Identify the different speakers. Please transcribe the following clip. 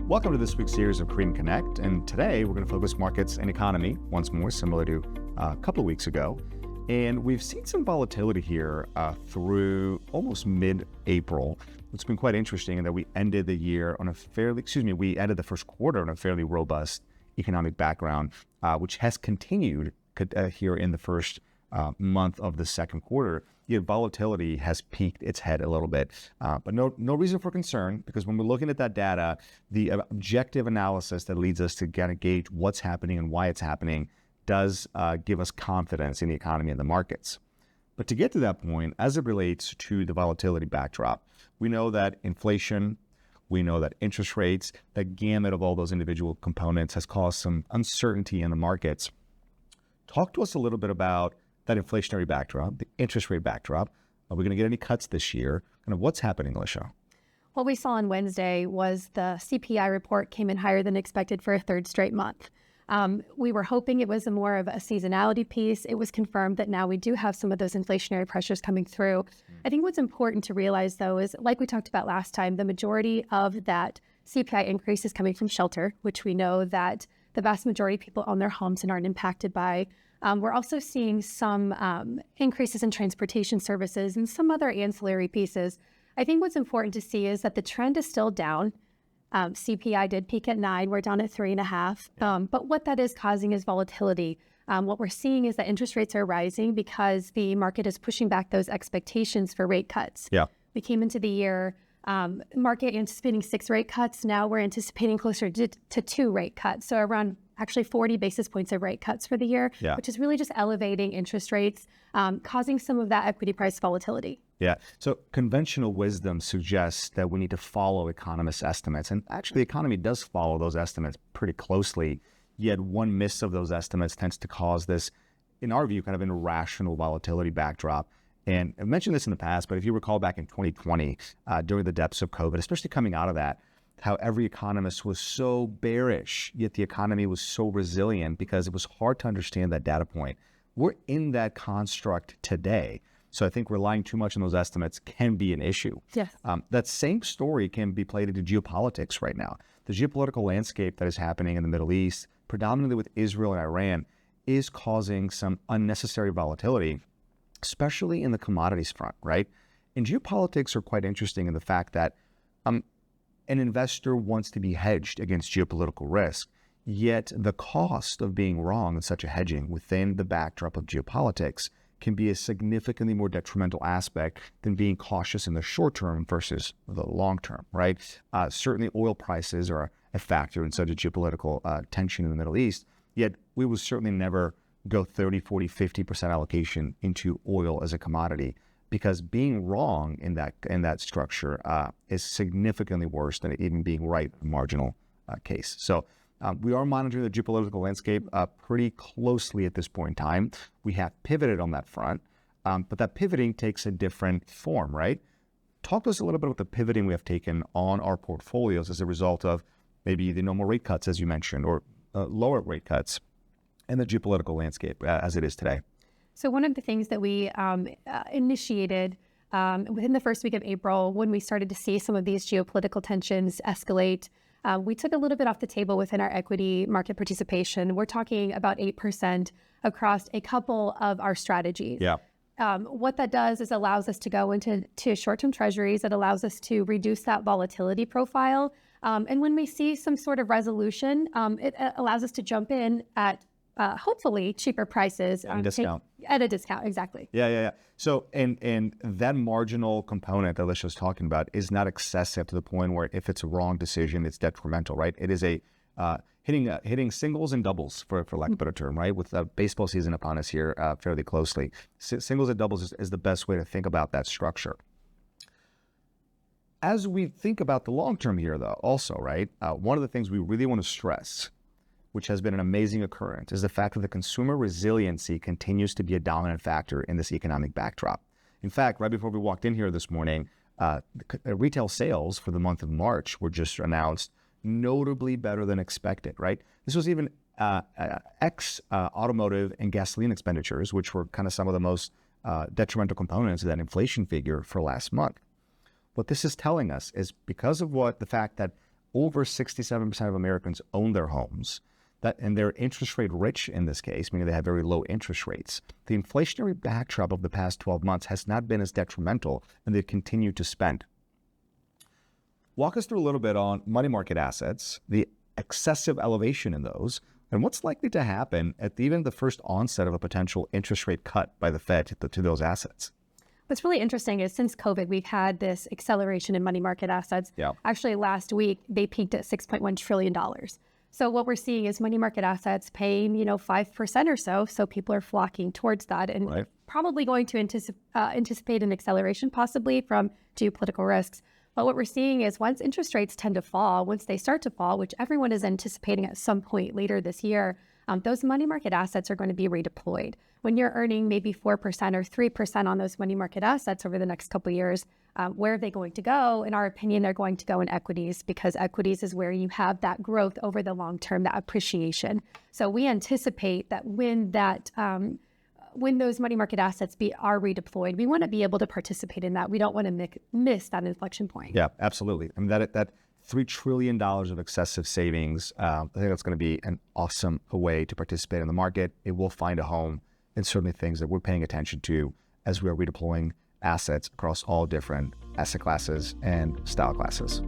Speaker 1: Welcome to this week's series of Credent Connect, and today we're going to focus markets and economy once more, similar to a couple of weeks ago. And we've seen some volatility here through almost mid-April. It's been quite interesting in that we ended the first quarter on a fairly robust economic background, which has continued here in the first month of the second quarter. Yet volatility has peaked its head a little bit, but no reason for concern, because when we're looking at that data, the objective analysis that leads us to kind of gauge what's happening and why it's happening does give us confidence in the economy and the markets. But to get to that point, as it relates to the volatility backdrop, we know that inflation, we know that interest rates, the gamut of all those individual components has caused some uncertainty in the markets. Talk to us a little bit about that inflationary backdrop, the interest rate backdrop. Are we going to get any cuts this year? Kind of what's happening, Alicia?
Speaker 2: What we saw on Wednesday was the CPI report came in higher than expected for a third straight month. We were hoping it was more of a seasonality piece. It was confirmed that now we do have some of those inflationary pressures coming through. I think what's important to realize, though, is like we talked about last time, the majority of that CPI increase is coming from shelter, which we know that the vast majority of people own their homes and aren't impacted by. We're also seeing some increases in transportation services and some other ancillary pieces. I think what's important to see is that the trend is still down. CPI did peak at 9. We're down at 3.5. But what that is causing is volatility. What we're seeing is that interest rates are rising because the market is pushing back those expectations for rate cuts.
Speaker 1: Yeah.
Speaker 2: We came into the year market anticipating 6 rate cuts. Now we're anticipating closer to 2 rate cuts. So around actually 40 basis points of rate cuts for the year, which is really just elevating interest rates, causing some of that equity price volatility.
Speaker 1: Yeah. So conventional wisdom suggests that we need to follow economists' estimates. And actually, the economy does follow those estimates pretty closely. Yet one miss of those estimates tends to cause this, in our view, kind of an irrational volatility backdrop. And I've mentioned this in the past, but if you recall back in 2020, during the depths of COVID, especially coming out of that, how every economist was so bearish, yet the economy was so resilient because it was hard to understand that data point. We're in that construct today. So I think relying too much on those estimates can be an issue.
Speaker 2: Yes.
Speaker 1: That same story can be played into geopolitics right now. The geopolitical landscape that is happening in the Middle East, predominantly with Israel and Iran, is causing some unnecessary volatility, especially in the commodities front, right? And geopolitics are quite interesting in the fact that an investor wants to be hedged against geopolitical risk, yet the cost of being wrong in such a hedging within the backdrop of geopolitics can be a significantly more detrimental aspect than being cautious in the short term versus the long term, right? Certainly oil prices are a factor in such a geopolitical tension in the Middle East, yet we will certainly never go 30, 40, 50% allocation into oil as a commodity, because being wrong in that structure is significantly worse than even being right in a marginal case. So we are monitoring the geopolitical landscape pretty closely at this point in time. We have pivoted on that front, but that pivoting takes a different form, right? Talk to us a little bit about the pivoting we have taken on our portfolios as a result of maybe the no more rate cuts, as you mentioned, or lower rate cuts, and the geopolitical landscape as it is today.
Speaker 2: So one of the things that we initiated within the first week of April, when we started to see some of these geopolitical tensions escalate, we took a little bit off the table within our equity market participation. We're talking about 8% across a couple of our strategies.
Speaker 1: Yeah.
Speaker 2: What that does is allows us to go into short-term treasuries. It allows us to reduce that volatility profile. And when we see some sort of resolution, it allows us to jump in at hopefully cheaper prices.
Speaker 1: At a discount.
Speaker 2: At a discount, exactly.
Speaker 1: Yeah. So, and that marginal component that Alicia's talking about is not excessive to the point where if it's a wrong decision, it's detrimental, right? It is a hitting singles and doubles, for lack of a better term, right? With the baseball season upon us here fairly closely. Singles and doubles is the best way to think about that structure. As we think about the long term here, though, also, right, one of the things we really want to stress, which has been an amazing occurrence, is the fact that the consumer resiliency continues to be a dominant factor in this economic backdrop. In fact, right before we walked in here this morning, retail sales for the month of March were just announced, notably better than expected, right? This was even automotive and gasoline expenditures, which were kind of some of the most detrimental components of that inflation figure for last month. What this is telling us is because of the fact that over 67% of Americans own their homes, and they're interest rate rich in this case, meaning they have very low interest rates. The inflationary backdrop of the past 12 months has not been as detrimental, and they've continued to spend. Walk us through a little bit on money market assets, the excessive elevation in those, and what's likely to happen at even the first onset of a potential interest rate cut by the Fed to those assets.
Speaker 2: What's really interesting is since COVID, we've had this acceleration in money market assets.
Speaker 1: Yeah.
Speaker 2: Actually, last week, they peaked at $6.1 trillion. So what we're seeing is money market assets paying, 5% or so. So people are flocking towards that and probably going to anticipate an acceleration possibly from geopolitical risks. But what we're seeing is once interest rates tend to fall, once they start to fall, which everyone is anticipating at some point later this year, those money market assets are going to be redeployed. When you're earning maybe 4% or 3% on those money market assets over the next couple of years, where are they going to go? In our opinion, they're going to go in equities because equities is where you have that growth over the long term, that appreciation. So we anticipate that when those money market assets are redeployed, we want to be able to participate in that. We don't want to miss that inflection point.
Speaker 1: Yeah, absolutely. I mean, that $3 trillion of excessive savings, I think that's going to be an awesome way to participate in the market. It will find a home, and certainly things that we're paying attention to as we are redeploying assets across all different asset classes and style classes.